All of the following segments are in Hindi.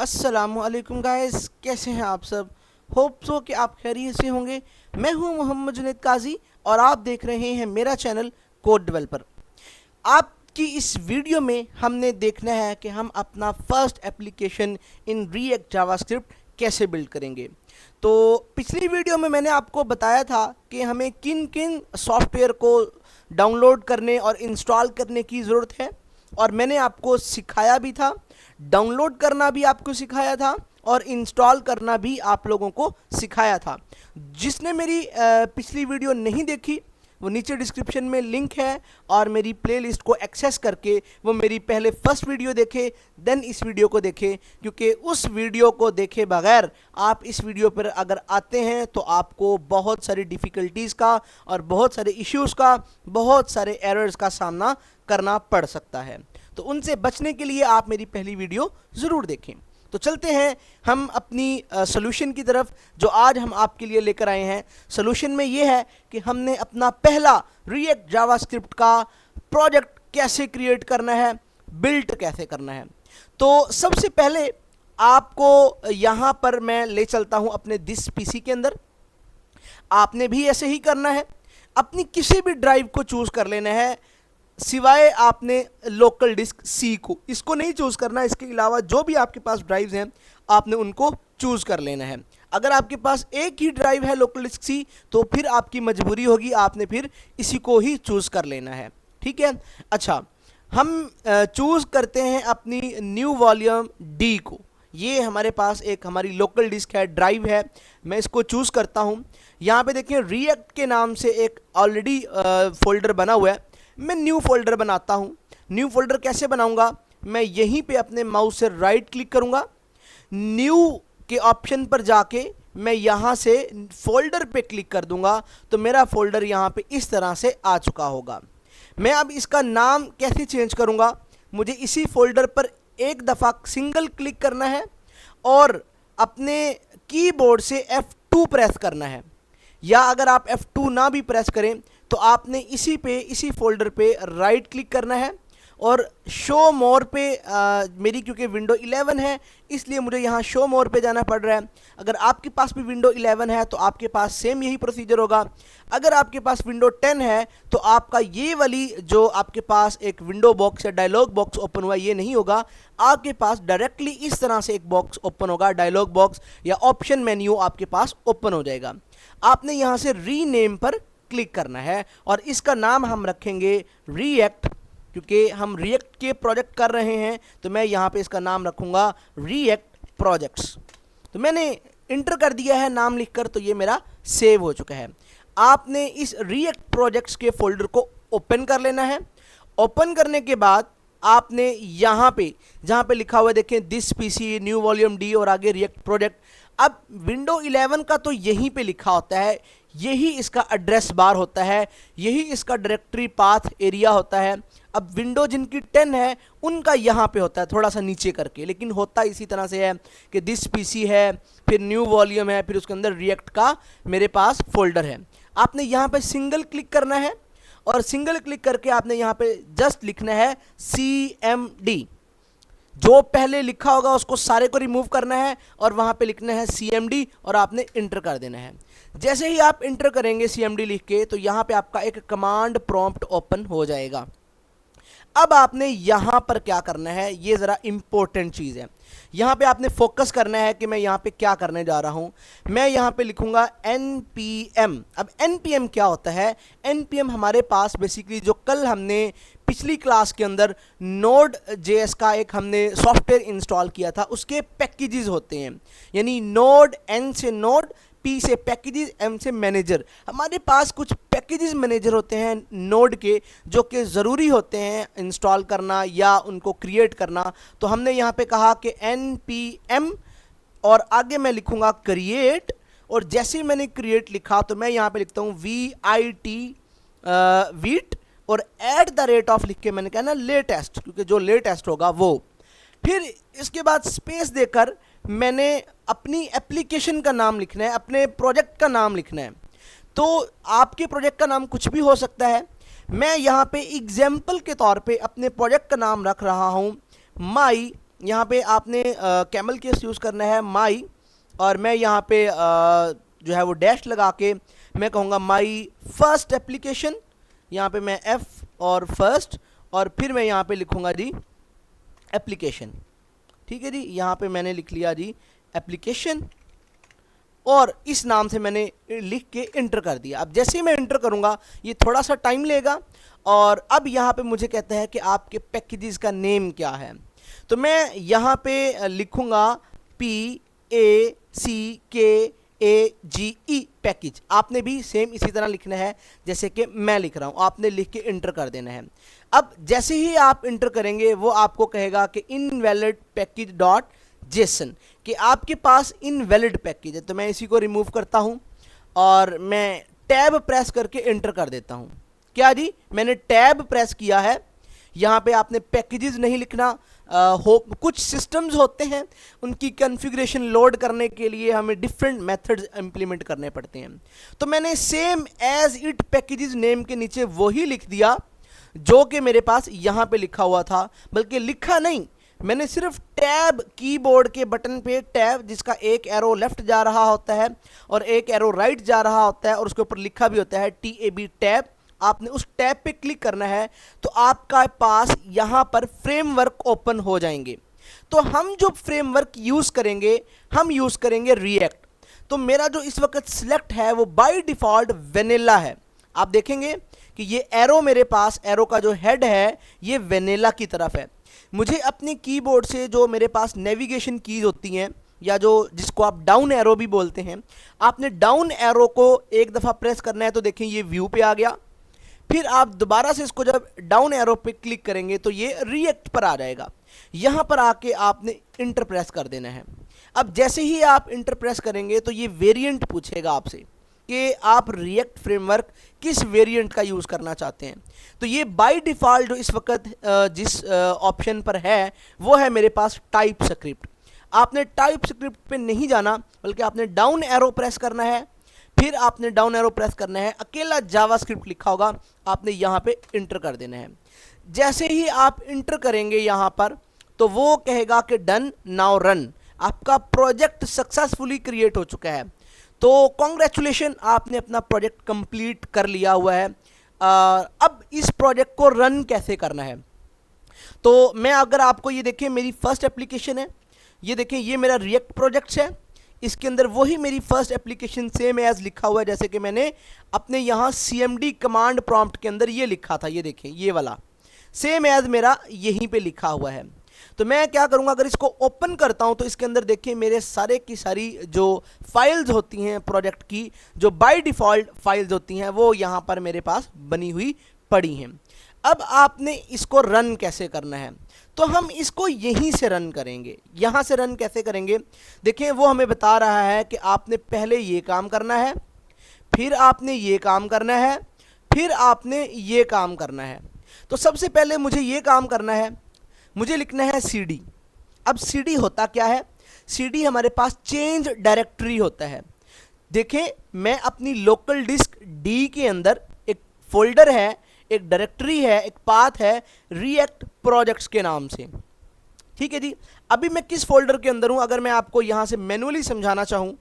अस्सलामुअलैकुम गाइस, कैसे हैं आप सब। होप सो कि आप खैरियत से होंगे। मैं हूं मोहम्मद जुनैद काजी और आप देख रहे हैं मेरा चैनल कोड डेवलपर। आपकी इस वीडियो में हमने देखना है कि हम अपना first application in React JavaScript कैसे बिल्ड करेंगे। तो पिछली वीडियो में मैंने आपको बताया था कि हमें किन किन सॉफ्टवेयर को डाउनलोड करने और इंस्टॉल करने की ज़रूरत है, और मैंने आपको सिखाया भी था। डाउनलोड करना भी आपको सिखाया था और इंस्टॉल करना भी आप लोगों को सिखाया था। जिसने मेरी पिछली वीडियो नहीं देखी, वो नीचे डिस्क्रिप्शन में लिंक है, और मेरी प्लेलिस्ट को एक्सेस करके वो मेरी पहले फर्स्ट वीडियो देखे, देन इस वीडियो को देखे। क्योंकि उस वीडियो को देखे बगैर आप इस वीडियो पर अगर आते हैं तो आपको बहुत सारी डिफ़िकल्टीज़ का और बहुत सारे इश्यूज़ का, बहुत सारे एरर्स का सामना करना पड़ सकता है। तो उनसे बचने के लिए आप मेरी पहली वीडियो ज़रूर देखें। तो चलते हैं हम अपनी सोल्यूशन की तरफ, जो आज हम आपके लिए लेकर आए हैं। सोल्यूशन में ये है कि हमने अपना पहला रिएक्ट जावास्क्रिप्ट का प्रोजेक्ट कैसे क्रिएट करना है, बिल्ड कैसे करना है। तो सबसे पहले आपको यहाँ पर मैं ले चलता हूँ अपने दिस पीसी के अंदर। आपने भी ऐसे ही करना है, अपनी किसी भी ड्राइव को चूज़ कर लेना है, सिवाय आपने लोकल डिस्क सी को, इसको नहीं चूज़ करना। इसके अलावा जो भी आपके पास ड्राइव्स हैं आपने उनको चूज़ कर लेना है। अगर आपके पास एक ही ड्राइव है लोकल डिस्क सी, तो फिर आपकी मजबूरी होगी, आपने फिर इसी को ही चूज़ कर लेना है। ठीक है। अच्छा, हम चूज़ करते हैं अपनी न्यू वॉल्यूम डी को। ये हमारे पास एक हमारी लोकल डिस्क है, ड्राइव है। मैं इसको चूज़ करता हूँ। यहाँ पे देखें रिएक्ट के नाम से एक ऑलरेडी फोल्डर बना हुआ है। मैं न्यू फोल्डर बनाता हूँ। न्यू फोल्डर कैसे बनाऊँगा, मैं यहीं पे अपने माउस से राइट क्लिक करूँगा, न्यू के ऑप्शन पर जाके मैं यहाँ से फोल्डर पे क्लिक कर दूँगा, तो मेरा फोल्डर यहाँ पे इस तरह से आ चुका होगा। मैं अब इसका नाम कैसे चेंज करूँगा, मुझे इसी फोल्डर पर एक दफ़ा सिंगल क्लिक करना है और अपने कीबोर्ड से F2 प्रेस करना है, या अगर आप F2 ना भी प्रेस करें तो आपने इसी फोल्डर पे राइट क्लिक करना है और शो मोर पे मेरी क्योंकि विंडो 11 है इसलिए मुझे यहाँ शो मोर पे जाना पड़ रहा है। अगर आपके पास भी विंडो 11 है तो आपके पास सेम यही प्रोसीजर होगा। अगर आपके पास विंडो 10 है तो आपका ये वाली जो आपके पास एक विंडो बॉक्स या डायलॉग बॉक्स ओपन हुआ, ये नहीं होगा। आपके पास डायरेक्टली इस तरह से एक बॉक्स ओपन होगा, डायलॉग बॉक्स या ऑप्शन मेन्यू आपके पास ओपन हो जाएगा। आपने यहाँ से रीनेम पर क्लिक करना है और इसका नाम हम रखेंगे रिएक्ट, क्योंकि हम रिएक्ट के प्रोजेक्ट कर रहे हैं। तो मैं यहाँ पे इसका नाम रखूँगा रिएक्ट प्रोजेक्ट्स। तो मैंने इंटर कर दिया है नाम लिखकर, तो ये मेरा सेव हो चुका है। आपने इस रिएक्ट प्रोजेक्ट्स के फोल्डर को ओपन कर लेना है। ओपन करने के बाद आपने यहाँ पे जहाँ पे लिखा हुआ है देखें this PC new volume D और आगे रिएक्ट प्रोजेक्ट। अब विंडो 11 का तो यहीं पे लिखा होता है, यही इसका एड्रेस बार होता है, यही इसका डायरेक्टरी पाथ एरिया होता है। अब विंडो जिनकी 10 है उनका यहाँ पे होता है थोड़ा सा नीचे करके, लेकिन होता इसी तरह से है कि दिस पीसी है, फिर न्यू वॉल्यूम है, फिर उसके अंदर रिएक्ट का मेरे पास फोल्डर है। आपने यहाँ पे सिंगल क्लिक करना है और सिंगल क्लिक करके आपने यहाँ पे जस्ट लिखना है CMD। जो पहले लिखा होगा उसको सारे को रिमूव करना है और वहाँ पे लिखना है CMD और आपने इंटर कर देना है। जैसे ही आप इंटर करेंगे CMD लिख के, तो यहाँ पे आपका एक कमांड प्रॉम्प्ट ओपन हो जाएगा। अब आपने यहाँ पर क्या करना है, ये ज़रा इम्पोर्टेंट चीज़ है। यहाँ पे आपने फोकस करना है कि मैं यहाँ पे क्या करने जा रहा हूँ। मैं यहाँ पे लिखूँगा npm। अब npm क्या होता है, npm हमारे पास बेसिकली जो कल हमने पिछली क्लास के अंदर Node.js का एक हमने सॉफ्टवेयर इंस्टॉल किया था, उसके पैकेजेस होते हैं। यानी नोड, n से नोड, P से पैकेजेस, M से मैनेजर। हमारे पास कुछ पैकेजेस मैनेजर होते हैं नोड के, जो कि ज़रूरी होते हैं इंस्टॉल करना या उनको क्रिएट करना। तो हमने यहाँ पे कहा कि npm और आगे मैं लिखूँगा क्रिएट, और जैसे ही मैंने क्रिएट लिखा तो मैं यहाँ पे लिखता हूँ वीट और @ लिख के मैंने कहा ना लेटेस्ट, क्योंकि जो लेटेस्ट होगा वो। फिर इसके बाद स्पेस देकर मैंने अपनी एप्लीकेशन का नाम लिखना है, अपने प्रोजेक्ट का नाम लिखना है। तो आपके प्रोजेक्ट का नाम कुछ भी हो सकता है। मैं यहाँ पे एग्जाम्पल के तौर पे अपने प्रोजेक्ट का नाम रख रहा हूँ माई यहाँ पे आपने कैमल केस यूज़ करना है माई, और मैं यहाँ पे जो है वो डैश लगा के मैं कहूँगा माई फर्स्ट एप्लीकेशन। यहाँ पे मैं एफ और फर्स्ट, और फिर मैं यहाँ पे लिखूँगा जी एप्लीकेशन। ठीक है जी, यहाँ पे मैंने लिख लिया जी एप्लीकेशन, और इस नाम से मैंने लिख के इंटर कर दिया। अब जैसे ही मैं इंटर करूँगा ये थोड़ा सा टाइम लेगा, और अब यहाँ पे मुझे कहता है कि आपके पैकेजेस का नेम क्या है। तो मैं यहाँ पे लिखूँगा PACKAGE पैकेज। आपने भी सेम इसी तरह लिखना है जैसे कि मैं लिख रहा हूँ, आपने लिख के इंटर कर देना है। अब जैसे ही आप इंटर करेंगे वो आपको कहेगा कि इनवैलिड पैकेज डॉट जेसन, कि आपके पास इनवैलिड पैकेज है। तो मैं इसी को रिमूव करता हूँ और मैं टैब प्रेस करके इंटर कर देता हूँ। क्या जी, मैंने टैब प्रेस किया है। यहाँ पे आपने पैकेजेस नहीं लिखना। कुछ सिस्टम्स होते हैं उनकी कॉन्फ़िगरेशन लोड करने के लिए हमें डिफरेंट मेथड्स इंप्लीमेंट करने पड़ते हैं। तो मैंने same as it packages name के नीचे वही लिख दिया जो कि मेरे पास यहाँ पे लिखा हुआ था, बल्कि लिखा नहीं, मैंने सिर्फ टैब कीबोर्ड के बटन पे टैब, जिसका एक एरो लेफ्ट जा रहा होता है और एक एरो राइट जा रहा होता है, और उसके ऊपर लिखा भी होता है TAB टैब। आपने उस टैब पे क्लिक करना है तो आपका पास यहाँ पर फ्रेमवर्क ओपन हो जाएंगे। तो हम जो फ्रेमवर्क यूज़ करेंगे, हम यूज़ करेंगे रिएक्ट। तो मेरा जो इस वक्त सिलेक्ट है वो बाय डिफ़ॉल्ट वेनिला है। आप देखेंगे कि ये एरो, मेरे पास एरो का जो हेड है ये वेनिला की तरफ है। मुझे अपने कीबोर्ड से जो मेरे पास नेविगेशन कीज होती हैं, या जो जिसको आप डाउन एरो भी बोलते हैं, आपने डाउन एरो को एक दफ़ा प्रेस करना है। तो देखें ये व्यू पे आ गया। फिर आप दोबारा से इसको जब डाउन एरो पे क्लिक करेंगे तो ये रिएक्ट पर आ जाएगा। यहाँ पर आके आपने इंटर प्रेस कर देना है। अब जैसे ही आप इंटर प्रेस करेंगे तो ये वेरिएंट पूछेगा आपसे कि आप रिएक्ट फ्रेमवर्क किस वेरिएंट का यूज़ करना चाहते हैं। तो ये बाय डिफ़ॉल्ट जो इस वक्त जिस ऑप्शन पर है वो है मेरे पास टाइप स्क्रिप्ट। आपने टाइप स्क्रिप्ट पे नहीं जाना, बल्कि आपने डाउन एरो प्रेस करना है। फिर आपने डाउन एरो प्रेस करना है, अकेला जावास्क्रिप्ट लिखा होगा, आपने यहाँ पे इंटर कर देना है। जैसे ही आप इंटर करेंगे यहाँ पर तो वो कहेगा कि डन नाउ रन, आपका प्रोजेक्ट सक्सेसफुली क्रिएट हो चुका है। तो कॉन्ग्रेचुलेशन, आपने अपना प्रोजेक्ट कंप्लीट कर लिया हुआ है। अब इस प्रोजेक्ट को रन कैसे करना है, तो मैं अगर आपको ये देखें, मेरी फर्स्ट एप्लीकेशन है, ये देखें ये मेरा रिएक्ट प्रोजेक्ट्स है। इसके अंदर वही मेरी फर्स्ट एप्लीकेशन सेम एज लिखा हुआ है जैसे कि मैंने अपने यहाँ CMD कमांड प्रॉम्प्ट के अंदर ये लिखा था। ये देखें ये वाला सेम एज मेरा यहीं पे लिखा हुआ है। तो मैं क्या करूँगा, अगर इसको ओपन करता हूँ तो इसके अंदर देखें मेरे सारे की सारी जो फाइल्स होती हैं प्रोजेक्ट की, जो बाय डिफ़ॉल्ट फाइल्स होती हैं, वो यहाँ पर मेरे पास बनी हुई पड़ी हैं। अब आपने इसको रन कैसे करना है, तो हम इसको यहीं से रन करेंगे। यहाँ से रन कैसे करेंगे, देखें वो हमें बता रहा है कि आपने पहले ये काम करना है, फिर आपने ये काम करना है, फिर आपने ये काम करना है। तो सबसे पहले मुझे ये काम करना है, मुझे लिखना है CD। अब CD होता क्या है, CD हमारे पास चेंज डायरेक्टरी होता है। देखें मैं अपनी लोकल डिस्क D के अंदर एक फोल्डर है, एक डायरेक्टरी है, एक पाथ है रिएक्ट प्रोजेक्ट्स के नाम से। ठीक है जी, अभी मैं किस फोल्डर के अंदर हूं, अगर मैं आपको यहां से मैनुअली समझाना चाहूं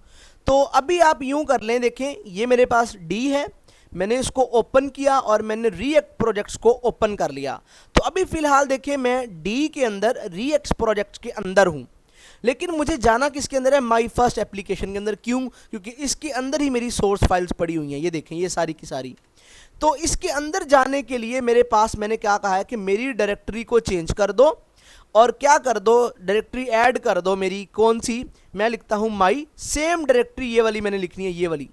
तो अभी आप यूं कर लें। देखें ये मेरे पास D है, मैंने इसको ओपन किया और मैंने रिएक्ट प्रोजेक्ट्स को ओपन कर लिया। तो अभी फिलहाल देखें मैं D के अंदर रिएक्ट प्रोजेक्ट्स के अंदर हूं, लेकिन मुझे जाना किसके अंदर है, माई फर्स्ट एप्लीकेशन के अंदर। क्यों, क्योंकि इसके अंदर ही मेरी सोर्स फाइल्स पड़ी हुई हैं। ये देखें ये सारी की सारी। तो इसके अंदर जाने के लिए मेरे पास, मैंने क्या कहा है कि मेरी डायरेक्टरी को चेंज कर दो, और क्या कर दो, डायरेक्टरी ऐड कर दो मेरी। कौन सी, मैं लिखता हूँ माई, सेम डायरेक्टरी ये वाली मैंने लिखनी है, ये वाली।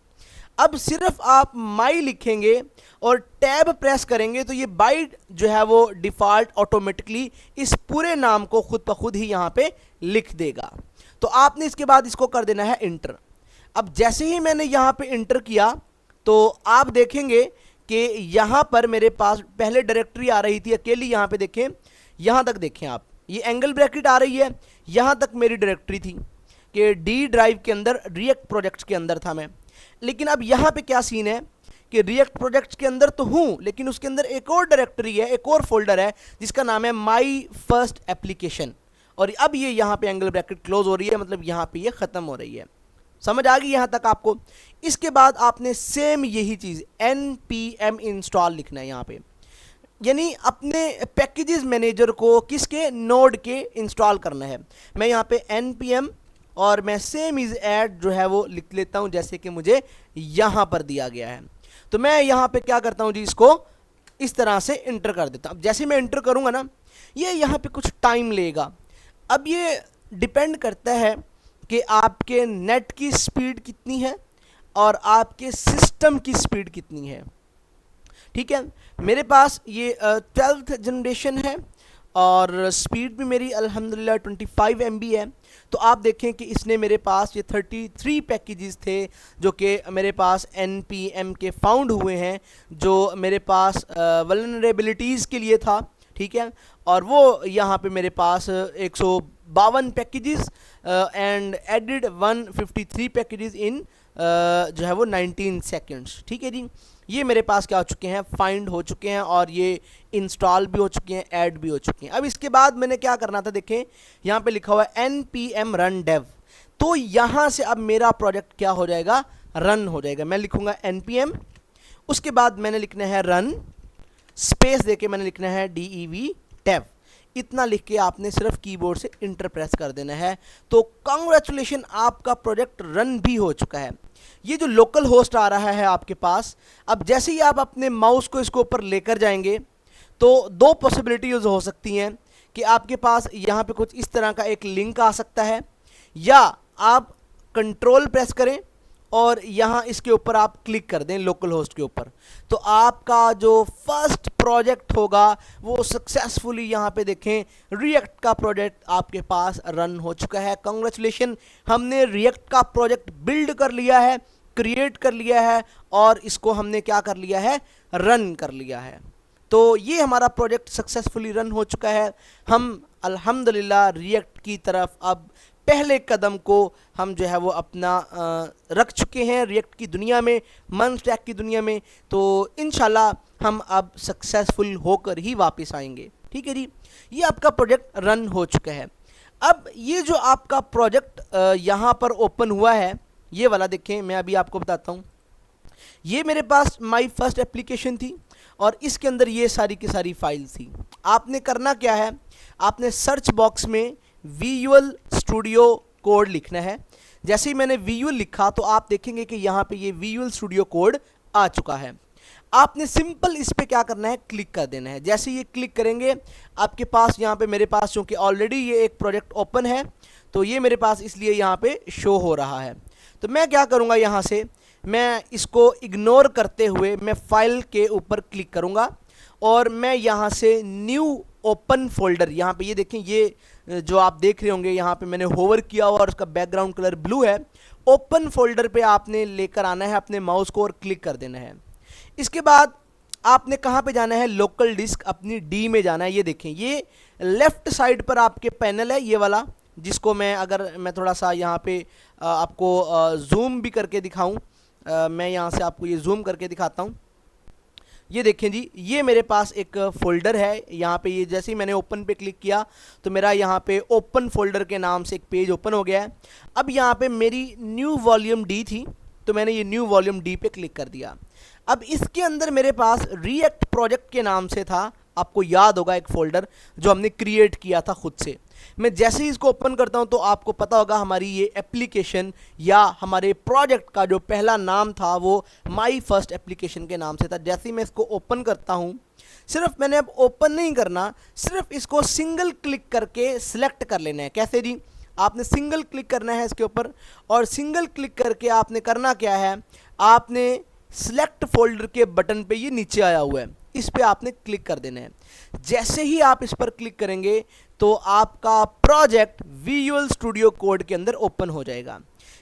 अब सिर्फ आप माई लिखेंगे और टैब प्रेस करेंगे तो ये बाय जो है वो डिफ़ॉल्ट ऑटोमेटिकली इस पूरे नाम को खुद ब खुद ही यहाँ पे लिख देगा। तो आपने इसके बाद इसको कर देना है इंटर। अब जैसे ही मैंने यहाँ पे इंटर किया तो आप देखेंगे कि यहाँ पर मेरे पास पहले डायरेक्टरी आ रही थी अकेली। यहाँ पे देखें, यहाँ तक देखें आप, ये एंगल ब्रैकेट आ रही है, यहाँ तक मेरी डायरेक्टरी थी कि D ड्राइव के अंदर रिएक्ट प्रोजेक्ट्स के अंदर था मैं। लेकिन अब यहाँ पे क्या सीन है कि रिएक्ट प्रोजेक्ट्स के अंदर तो हूँ, लेकिन उसके अंदर एक और डायरेक्टरी है, एक और फोल्डर है जिसका नाम है माई फर्स्ट एप्लीकेशन। और अब ये यहाँ पे एंगल ब्रैकेट क्लोज हो रही है, मतलब यहाँ पे ये खत्म हो रही है। समझ आ गई यहाँ तक आपको? इसके बाद आपने सेम यही चीज़ npm इंस्टॉल लिखना है यहाँ पे, यानी अपने पैकेजेस मैनेजर को किसके, नोड के इंस्टॉल करना है। मैं यहाँ पे npm और मैं सेम इज ऐड जो है वो लिख लेता हूँ जैसे कि मुझे यहाँ पर दिया गया है। तो मैं यहाँ पे क्या करता हूँ जी, इसको इस तरह से इंटर कर देता हूँ। अब जैसे मैं इंटर करूँगा ना, ये यहाँ पे कुछ टाइम लेगा। अब ये डिपेंड करता है कि आपके नेट की स्पीड कितनी है और आपके सिस्टम की स्पीड कितनी है। ठीक है, मेरे पास ये 12th जनरेशन है और स्पीड भी मेरी अल्हम्दुलिल्लाह 25 MB है। तो आप देखें कि इसने मेरे पास ये 33 पैकेजेस थे जो कि मेरे पास npm के फाउंड हुए हैं, जो मेरे पास वल्नरेबिलिटीज़ के लिए था। ठीक है, और वो यहाँ पे मेरे पास 152 पैकेजेस एंड एडिड 153 पैकेजेस इन जो है वो 19 सेकेंड्स। ठीक है जी, ये मेरे पास क्या हो चुके हैं, फाइंड हो चुके हैं और ये इंस्टॉल भी हो चुके हैं, ऐड भी हो चुके हैं। अब इसके बाद मैंने क्या करना था, देखें यहाँ पे लिखा हुआ है npm run dev। तो यहाँ से अब मेरा प्रोजेक्ट क्या हो जाएगा, रन हो जाएगा। मैं लिखूंगा npm, उसके बाद मैंने लिखना है रन, स्पेस देके मैंने लिखना है dev dev। इतना लिख के आपने सिर्फ कीबोर्ड से इंटर प्रेस कर देना है। तो कांग्रेचुलेशन, आपका प्रोजेक्ट रन भी हो चुका है। ये जो लोकल होस्ट आ रहा है आपके पास, अब जैसे ही आप अपने माउस को इसके ऊपर लेकर जाएंगे तो दो पॉसिबिलिटीज हो सकती हैं कि आपके पास यहाँ पे कुछ इस तरह का एक लिंक आ सकता है, या आप कंट्रोल प्रेस करें और यहाँ इसके ऊपर आप क्लिक कर दें लोकल होस्ट के ऊपर, तो आपका जो फर्स्ट प्रोजेक्ट होगा वो सक्सेसफुली यहाँ पे देखें रिएक्ट का प्रोजेक्ट आपके पास रन हो चुका है। कांग्रेचुलेशन, हमने रिएक्ट का प्रोजेक्ट बिल्ड कर लिया है, क्रिएट कर लिया है और इसको हमने क्या कर लिया है, रन कर लिया है। तो ये हमारा प्रोजेक्ट सक्सेसफुली रन हो चुका है। हम अल्हम्दुलिल्लाह रिएक्ट की तरफ अब पहले कदम को हम जो है वो अपना रख चुके हैं रिएक्ट की दुनिया में, मन स्टैक की दुनिया में। तो इंशाल्लाह हम अब सक्सेसफुल होकर ही वापस आएंगे। ठीक है जी, ये आपका प्रोजेक्ट रन हो चुका है। अब ये जो आपका प्रोजेक्ट यहाँ पर ओपन हुआ है, ये वाला देखें, मैं अभी आपको बताता हूँ। ये मेरे पास माई फर्स्ट एप्लीकेशन थी और इसके अंदर ये सारी की सारी फाइल थी। आपने करना क्या है, आपने सर्च बॉक्स में विजुअल स्टूडियो कोड लिखना है। जैसे ही मैंने विजुअल लिखा तो आप देखेंगे कि यहाँ पे ये विजुअल स्टूडियो कोड आ चुका है। आपने सिंपल इस पे क्या करना है, क्लिक कर देना है। जैसे ये क्लिक करेंगे आपके पास यहाँ पे, मेरे पास चूँकि ऑलरेडी ये एक प्रोजेक्ट ओपन है तो ये मेरे पास इसलिए यहाँ पे शो हो रहा है। तो मैं क्या करूँगा, यहाँ से मैं इसको इग्नोर करते हुए मैं फाइल के ऊपर क्लिक करूँगा और मैं यहाँ से न्यू ओपन फोल्डर, यहाँ पे ये देखें, ये जो आप देख रहे होंगे यहाँ पे मैंने होवर किया हुआ और उसका बैकग्राउंड कलर ब्लू है। ओपन फोल्डर पे आपने लेकर आना है अपने माउस को और क्लिक कर देना है। इसके बाद आपने कहाँ पे जाना है, लोकल डिस्क अपनी डी में जाना है। ये देखें, ये लेफ्ट साइड पर आपके पैनल है ये वाला, जिसको मैं अगर मैं थोड़ा सा यहाँ पे आपको जूम भी करके दिखाऊँ, मैं यहाँ से आपको ये जूम करके दिखाता हूँ। ये देखें जी, ये मेरे पास एक फ़ोल्डर है यहाँ पे। ये जैसे ही मैंने ओपन पे क्लिक किया तो मेरा यहाँ पे ओपन फोल्डर के नाम से एक पेज ओपन हो गया है। अब यहाँ पे मेरी न्यू वॉल्यूम डी थी तो मैंने ये न्यू वॉल्यूम डी पे क्लिक कर दिया। अब इसके अंदर मेरे पास रिएक्ट प्रोजेक्ट के नाम से था, आपको याद होगा, एक फ़ोल्डर जो हमने क्रिएट किया था खुद से। मैं जैसे ही इसको ओपन करता हूं तो आपको पता होगा हमारी ये एप्लीकेशन या हमारे प्रोजेक्ट का जो पहला नाम था वो माई फर्स्ट एप्लीकेशन के नाम से था। जैसे ही मैं इसको ओपन करता हूं, सिर्फ मैंने अब ओपन नहीं करना, सिर्फ इसको सिंगल क्लिक करके सिलेक्ट कर लेना है। कैसे जी, आपने सिंगल क्लिक करना है इसके ऊपर और सिंगल क्लिक करके आपने करना क्या है, आपने सिलेक्ट फोल्डर के बटन पे, ये नीचे आया हुआ है, इस पे आपने क्लिक कर देना है। जैसे ही आप इस पर क्लिक करेंगे तो आपका प्रोजेक्ट विजुअल स्टूडियो कोड के अंदर ओपन हो जाएगा।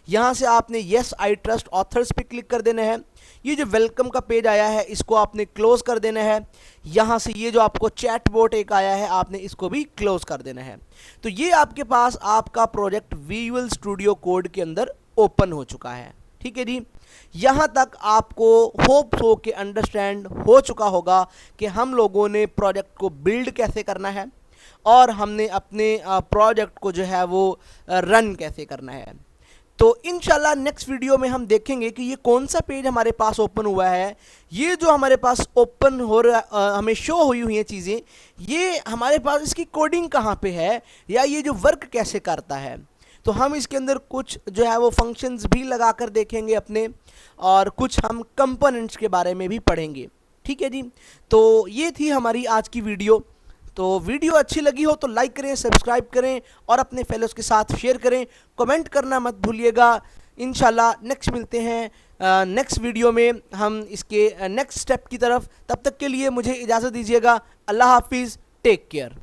यहाँ से आपने येस आई ट्रस्ट ऑथर्स पे क्लिक कर देना है। ये जो वेलकम का पेज आया है इसको आपने क्लोज कर देना है। यहाँ से ये जो आपको चैट बोट एक आया है आपने इसको भी क्लोज कर देना है। तो ये आपके पास आपका प्रोजेक्ट विजुअल स्टूडियो कोड के अंदर ओपन हो चुका है। ठीक है जी, यहाँ तक आपको होप हो के अंडरस्टैंड हो चुका होगा कि हम लोगों ने प्रोजेक्ट को बिल्ड कैसे करना है, और हमने अपने प्रोजेक्ट को जो है वो रन कैसे करना है। तो इंशाल्लाह नेक्स्ट वीडियो में हम देखेंगे कि ये कौन सा पेज हमारे पास ओपन हुआ है, ये जो हमारे पास ओपन हो रहा हमें शो हुई हैं चीज़ें, ये हमारे पास इसकी कोडिंग कहाँ पे है या ये जो वर्क कैसे करता है। तो हम इसके अंदर कुछ जो है वो फंक्शंस भी लगा कर देखेंगे अपने, और कुछ हम कंपोनेंट्स के बारे में भी पढ़ेंगे। ठीक है जी, तो ये थी हमारी आज की वीडियो। तो वीडियो अच्छी लगी हो तो लाइक करें, सब्सक्राइब करें और अपने फेलोज़ के साथ शेयर करें, कमेंट करना मत भूलिएगा। इंशाल्लाह नेक्स्ट मिलते हैं नेक्स्ट वीडियो में हम इसके नेक्स्ट स्टेप की तरफ। तब तक के लिए मुझे इजाज़त दीजिएगा। अल्लाह हाफिज़, टेक केयर।